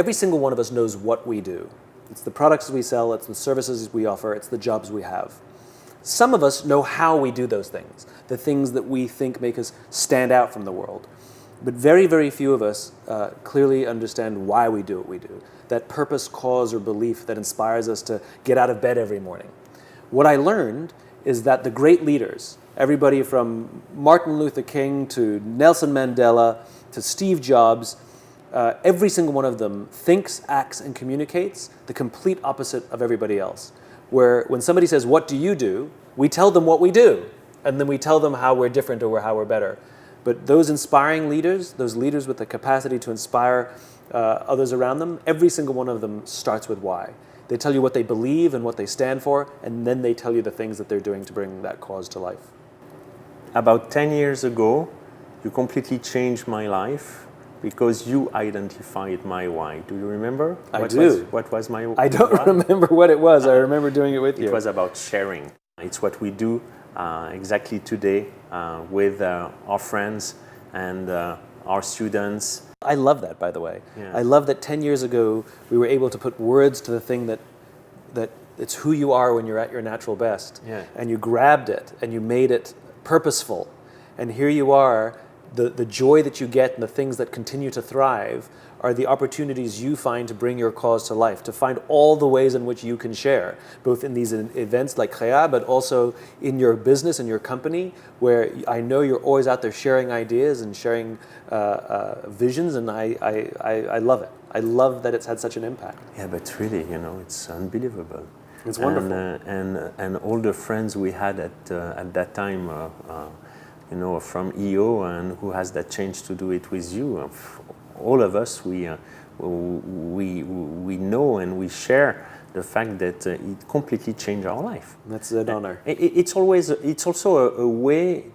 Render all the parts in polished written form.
every single one of us knows what we do. It's the products we sell, it's the services we offer, it's the jobs we have. Some of us know how we do those things, the things that we think make us stand out from the world. But very, very few of us clearly understand why we do what we do, that purpose, cause, or belief that inspires us to get out of bed every morning. What I learned is that the great leaders, everybody from Martin Luther King to Nelson Mandela to Steve Jobs, every single one of them thinks, acts, and communicates the complete opposite of everybody else. Where when somebody says, "What do you do?" we tell them what we do, and then we tell them how we're different or how we're better. But those inspiring leaders, those leaders with the capacity to inspire others around them, every single one of them starts with why. They tell you what they believe and what they stand for, and then they tell you the things that they're doing to bring that cause to life. About 10 years ago, you completely changed my life because you identified my why. Do you remember? I do. What was my why? I don't remember what it was. I remember doing it with you. It was about sharing. It's what we do exactly today with our friends and our students. I love that, by the way. Yeah. I love that 10 years ago we were able to put words to the thing that it's who you are when you're at your natural best. Yeah. And you grabbed it and you made it purposeful. And here you are, the joy that you get and the things that continue to thrive are the opportunities you find to bring your cause to life, to find all the ways in which you can share, both in these events like Khaya, but also in your business and your company, where I know you're always out there sharing ideas and sharing visions, and I love it. I love that it's had such an impact. Yeah, but really, it's unbelievable. It's wonderful. And all the friends we had at that time, from EO, and who has that chance to do it with you. All of us, we know and we share the fact that it completely changed our life. That's an honor. It's also a way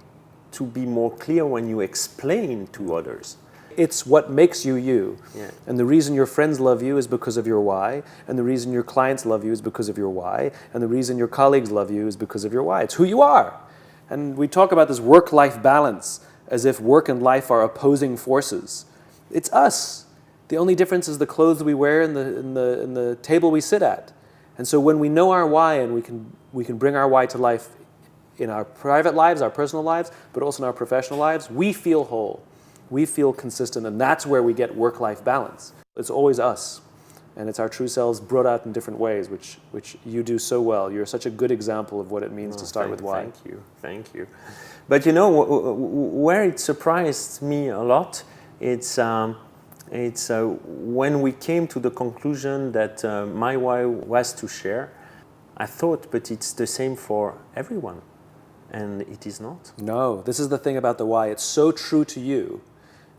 to be more clear when you explain to others. It's what makes you you. Yeah. And the reason your friends love you is because of your why, and the reason your clients love you is because of your why, and the reason your colleagues love you is because of your why. It's who you are. And we talk about this work-life balance as if work and life are opposing forces. It's us. The only difference is the clothes we wear and the table we sit at. And so when we know our why and we can bring our why to life in our private lives, our personal lives, but also in our professional lives, we feel whole. We feel consistent, and that's where we get work-life balance. It's always us. And it's our true selves brought out in different ways, which you do so well. You're such a good example of what it means to start with why. Thank you. But where it surprised me a lot, it's when we came to the conclusion that my why was to share. I thought, but it's the same for everyone, and it is not. No, this is the thing about the why. It's so true to you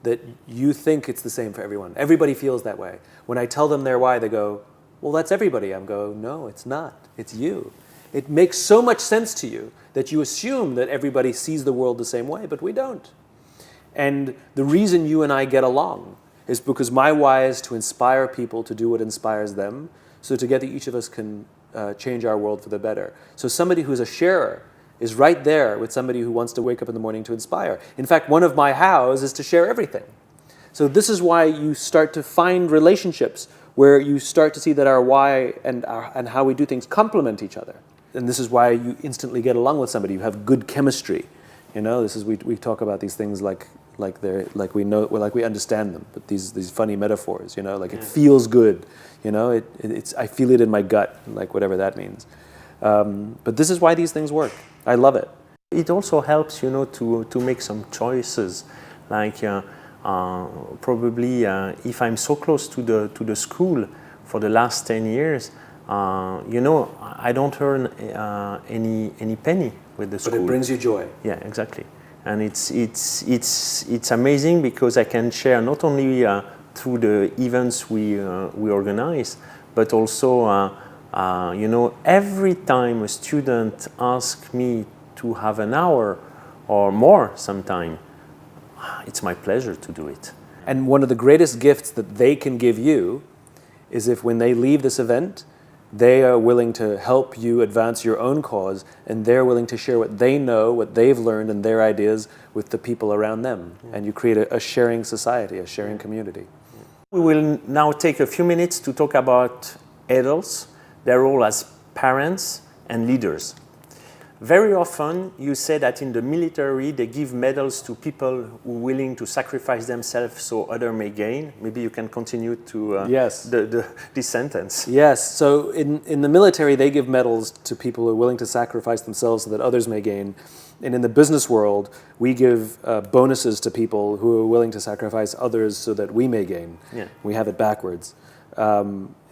that you think it's the same for everyone. Everybody feels that way. When I tell them their why, they go, "Well, that's everybody." I go, "No, it's not. It's you." It makes so much sense to you that you assume that everybody sees the world the same way, but we don't. And the reason you and I get along is because my why is to inspire people to do what inspires them, so together each of us can change our world for the better. So somebody who's a sharer is right there with somebody who wants to wake up in the morning to inspire. In fact, one of my hows is to share everything. So this is why you start to find relationships where you start to see that our why and how we do things complement each other. And this is why you instantly get along with somebody. You have good chemistry. This is we talk about these things like we understand them, but these funny metaphors. It feels good. I feel it in my gut, like whatever that means. But this is why these things work. I love it. It also helps, to make some choices. Like probably if I'm so close to the school for the last 10 years, I don't earn any penny with the school. But it brings you joy. Yeah, exactly. And it's amazing because I can share not only through the events we organize, but also every time a student asks me to have an hour or more sometime, it's my pleasure to do it. And one of the greatest gifts that they can give you is if when they leave this event, they are willing to help you advance your own cause, and they're willing to share what they know, what they've learned, and their ideas with the people around them. Yeah. And you create a sharing society, a sharing community. We will now take a few minutes to talk about adults, their role as parents and leaders. Very often you say that in the military they give medals to people who are willing to sacrifice themselves so others may gain. Maybe you can continue to Yes. this sentence. Yes, so in the military they give medals to people who are willing to sacrifice themselves so that others may gain. And in the business world, we give bonuses to people who are willing to sacrifice others so that we may gain. Yeah. We have it backwards.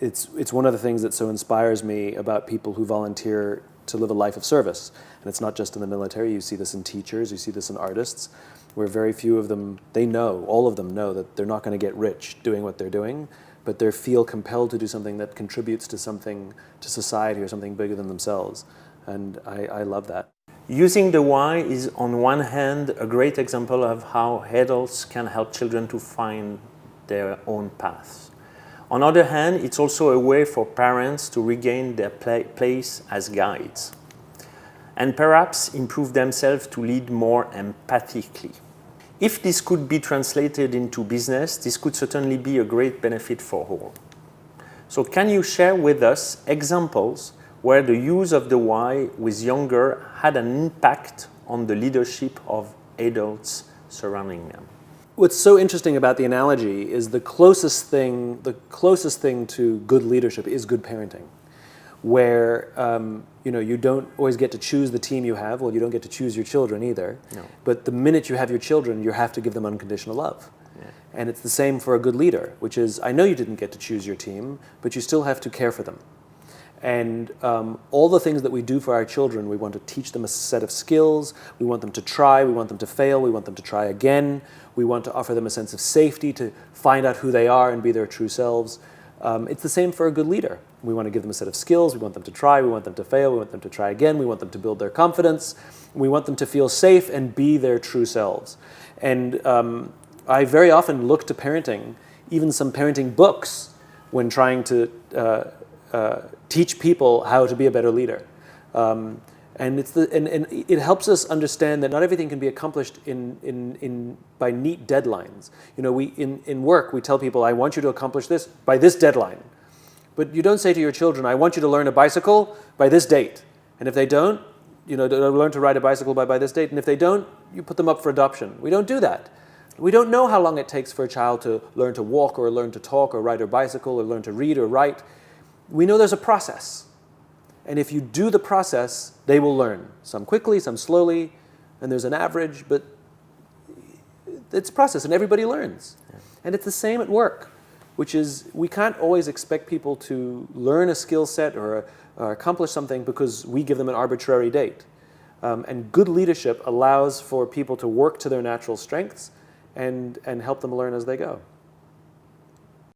It's one of the things that so inspires me about people who volunteer to live a life of service. And it's not just in the military. You see this in teachers, you see this in artists, where very few of them, all of them know that they're not going to get rich doing what they're doing, but they feel compelled to do something that contributes to something, to society or something bigger than themselves. And I love that. Using the why is on one hand a great example of how adults can help children to find their own paths. On the other hand, it's also a way for parents to regain their place as guides and perhaps improve themselves to lead more empathically. If this could be translated into business, this could certainly be a great benefit for all. So can you share with us examples where the use of the why with younger had an impact on the leadership of adults surrounding them? What's so interesting about the analogy is the closest thing to good leadership is good parenting, where you don't always get to choose the team you have. Well, you don't get to choose your children either. No. But the minute you have your children, you have to give them unconditional love. Yeah. And it's the same for a good leader, which is, I know you didn't get to choose your team, but you still have to care for them. And all the things that we do for our children, we want to teach them a set of skills. We want them to try. We want them to fail. We want them to try again. We want to offer them a sense of safety to find out who they are and be their true selves. It's the same for a good leader. We want to give them a set of skills. We want them to try. We want them to fail. We want them to try again. We want them to build their confidence. We want them to feel safe and be their true selves. And I very often look to parenting, even some parenting books, when trying to teach people how to be a better leader. And it helps us understand that not everything can be accomplished by neat deadlines. In work, we tell people, I want you to accomplish this by this deadline. But you don't say to your children, I want you to learn a bicycle by this date. And if they don't, learn to ride a bicycle by this date. And if they don't, you put them up for adoption. We don't do that. We don't know how long it takes for a child to learn to walk or learn to talk or ride a bicycle or learn to read or write. We know there's a process. And if you do the process, they will learn. Some quickly, some slowly, and there's an average, but it's a process and everybody learns. Yeah. And it's the same at work, which is we can't always expect people to learn a skill set or accomplish something because we give them an arbitrary date. And good leadership allows for people to work to their natural strengths and help them learn as they go.